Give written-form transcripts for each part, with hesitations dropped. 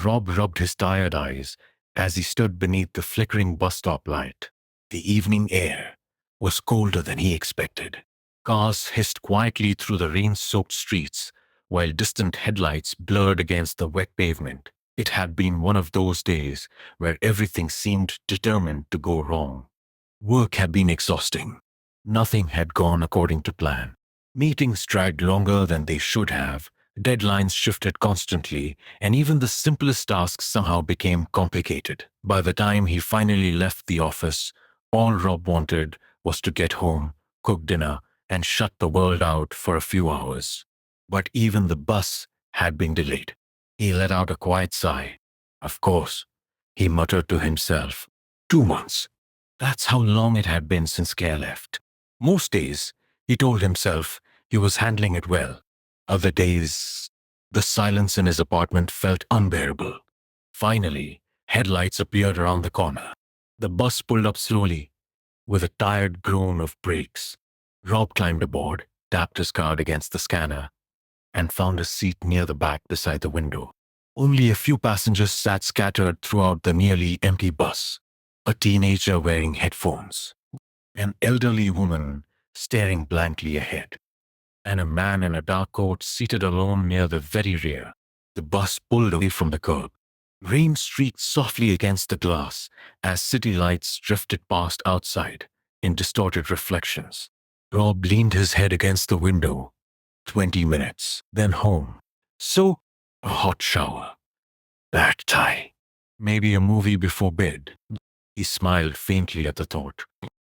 Rob rubbed his tired eyes as he stood beneath the flickering bus stop light. The evening air was colder than he expected. Cars hissed quietly through the rain-soaked streets, while distant headlights blurred against the wet pavement. It had been one of those days where everything seemed determined to go wrong. Work had been exhausting. Nothing had gone according to plan. Meetings dragged longer than they should have, deadlines shifted constantly, and even the simplest tasks somehow became complicated. By the time he finally left the office, all Rob wanted was to get home, cook dinner, and shut the world out for a few hours. But even the bus had been delayed. He let out a quiet sigh. Of course, he muttered to himself. 2 months. That's how long it had been since Claire left. Most days, he told himself, he was handling it well. Other days, the silence in his apartment felt unbearable. Finally, headlights appeared around the corner. The bus pulled up slowly, with a tired groan of brakes. Rob climbed aboard, tapped his card against the scanner, and found a seat near the back beside the window. Only a few passengers sat scattered throughout the nearly empty bus. A teenager wearing headphones, an elderly woman staring blankly ahead, and a man in a dark coat seated alone near the very rear. The bus pulled away from the curb. Rain streaked softly against the glass as city lights drifted past outside in distorted reflections. Rob leaned his head against the window. 20 minutes, then home. So, a hot shower. That tie. Maybe a movie before bed. He smiled faintly at the thought.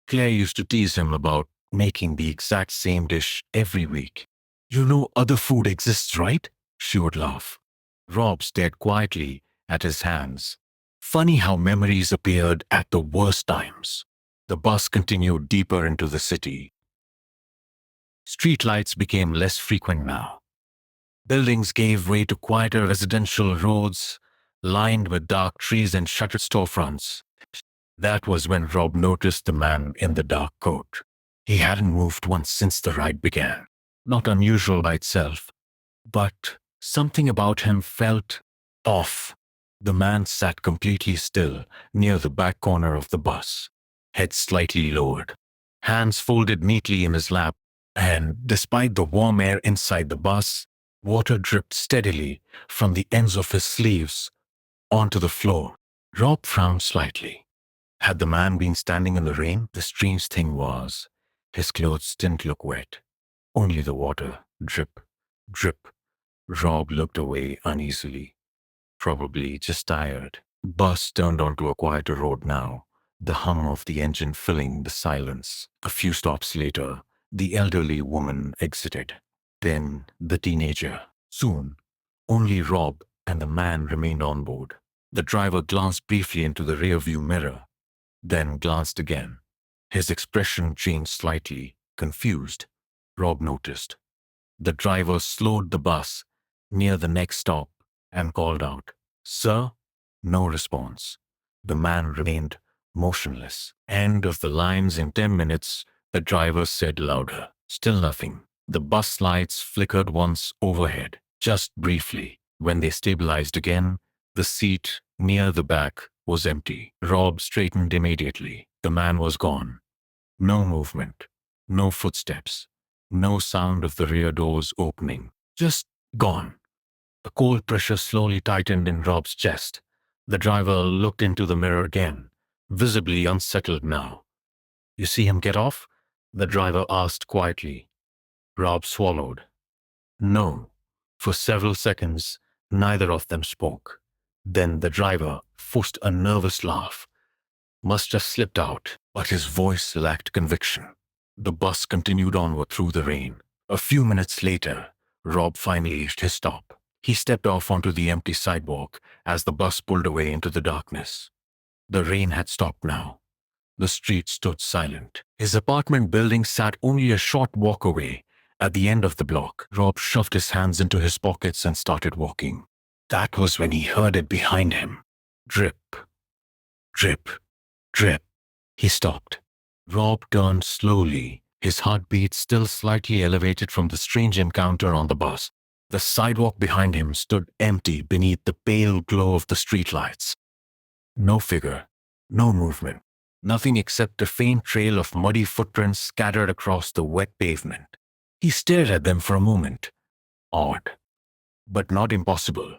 Claire used to tease him about making the exact same dish every week. You know other food exists, right? She would laugh. Rob stared quietly at his hands. Funny how memories appeared at the worst times. The bus continued deeper into the city. Streetlights became less frequent now. Buildings gave way to quieter residential roads, lined with dark trees and shuttered storefronts. That was when Rob noticed the man in the dark coat. He hadn't moved once since the ride began. Not unusual by itself, but something about him felt off. The man sat completely still near the back corner of the bus, head slightly lowered, hands folded neatly in his lap, and despite the warm air inside the bus, water dripped steadily from the ends of his sleeves onto the floor. Rob frowned slightly. Had the man been standing in the rain? The strange thing was, his clothes didn't look wet. Only the water. Drip, drip. Rob looked away uneasily. Probably just tired. Bus turned onto a quieter road now, the hum of the engine filling the silence. A few stops later, the elderly woman exited. Then the teenager. Soon, only Rob and the man remained on board. The driver glanced briefly into the rearview mirror, then glanced again. His expression changed slightly, confused. Rob noticed. The driver slowed the bus near the next stop and called out, "Sir?" No response. The man remained motionless. "End of the lines in 10 minutes, the driver said louder. Still nothing. The bus lights flickered once overhead, just briefly. When they stabilized again, the seat near the back was empty. Rob straightened immediately. The man was gone. No movement, no footsteps, no sound of the rear doors opening. Just gone. The cold pressure slowly tightened in Rob's chest. The driver looked into the mirror again, visibly unsettled now. "You see him get off?" the driver asked quietly. Rob swallowed. No. For several seconds, neither of them spoke. Then the driver forced a nervous laugh. Must have slipped out, but his voice lacked conviction. The bus continued onward through the rain. A few minutes later, Rob finally reached his stop. He stepped off onto the empty sidewalk as the bus pulled away into the darkness. The rain had stopped now. The street stood silent. His apartment building sat only a short walk away, at the end of the block. Rob shoved his hands into his pockets and started walking. That was when he heard it behind him. Drip, drip, drip. He stopped. Rob turned slowly, his heartbeat still slightly elevated from the strange encounter on the bus. The sidewalk behind him stood empty beneath the pale glow of the streetlights. No figure, no movement, nothing except a faint trail of muddy footprints scattered across the wet pavement. He stared at them for a moment. Odd, but not impossible.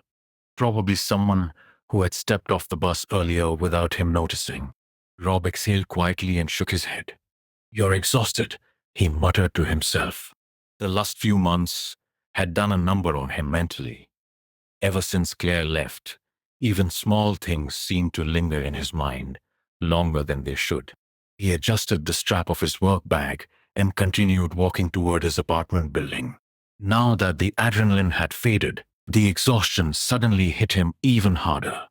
Probably someone who had stepped off the bus earlier without him noticing. Rob exhaled quietly and shook his head. "You're exhausted," he muttered to himself. The last few months had done a number on him mentally. Ever since Claire left, even small things seemed to linger in his mind longer than they should. He adjusted the strap of his work bag and continued walking toward his apartment building. Now that the adrenaline had faded, the exhaustion suddenly hit him even harder.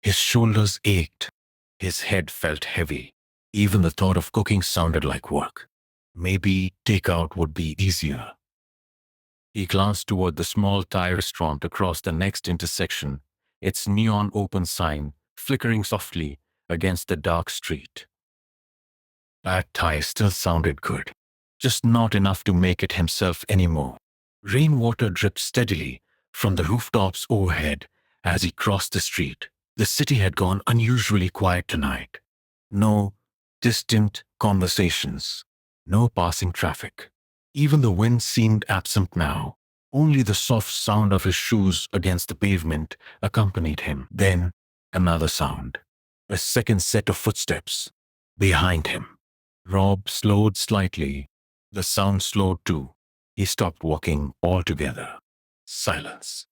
His shoulders ached. His head felt heavy. Even the thought of cooking sounded like work. Maybe takeout would be easier. He glanced toward the small Thai restaurant across the next intersection, its neon open sign flickering softly against the dark street. That Thai still sounded good, just not enough to make it himself anymore. Rainwater dripped steadily from the rooftops overhead as he crossed the street. The city had gone unusually quiet tonight. No distant conversations, no passing traffic. Even the wind seemed absent now. Only the soft sound of his shoes against the pavement accompanied him. Then, another sound. A second set of footsteps. Behind him. Rob slowed slightly. The sound slowed too. He stopped walking altogether. Silence.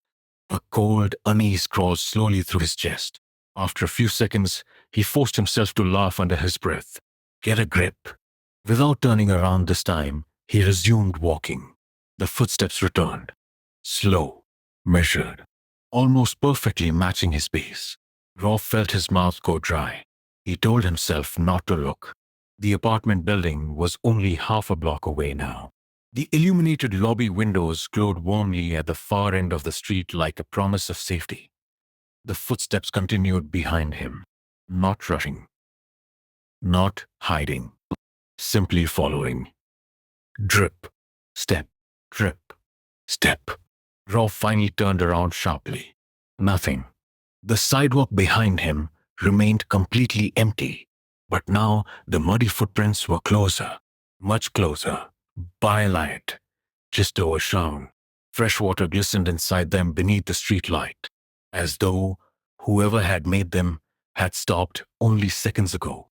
A cold unease crawled slowly through his chest. After a few seconds, he forced himself to laugh under his breath. Get a grip. Without turning around this time, he resumed walking. The footsteps returned. Slow, measured, almost perfectly matching his pace. Rob felt his mouth go dry. He told himself not to look. The apartment building was only half a block away now. The illuminated lobby windows glowed warmly at the far end of the street like a promise of safety. The footsteps continued behind him, not rushing, not hiding, simply following. Drip, step, drip, step. Rob finally turned around sharply. Nothing. The sidewalk behind him remained completely empty, but now the muddy footprints were closer, much closer. By light, just overshone. Fresh water glistened inside them beneath the streetlight, as though whoever had made them had stopped only seconds ago.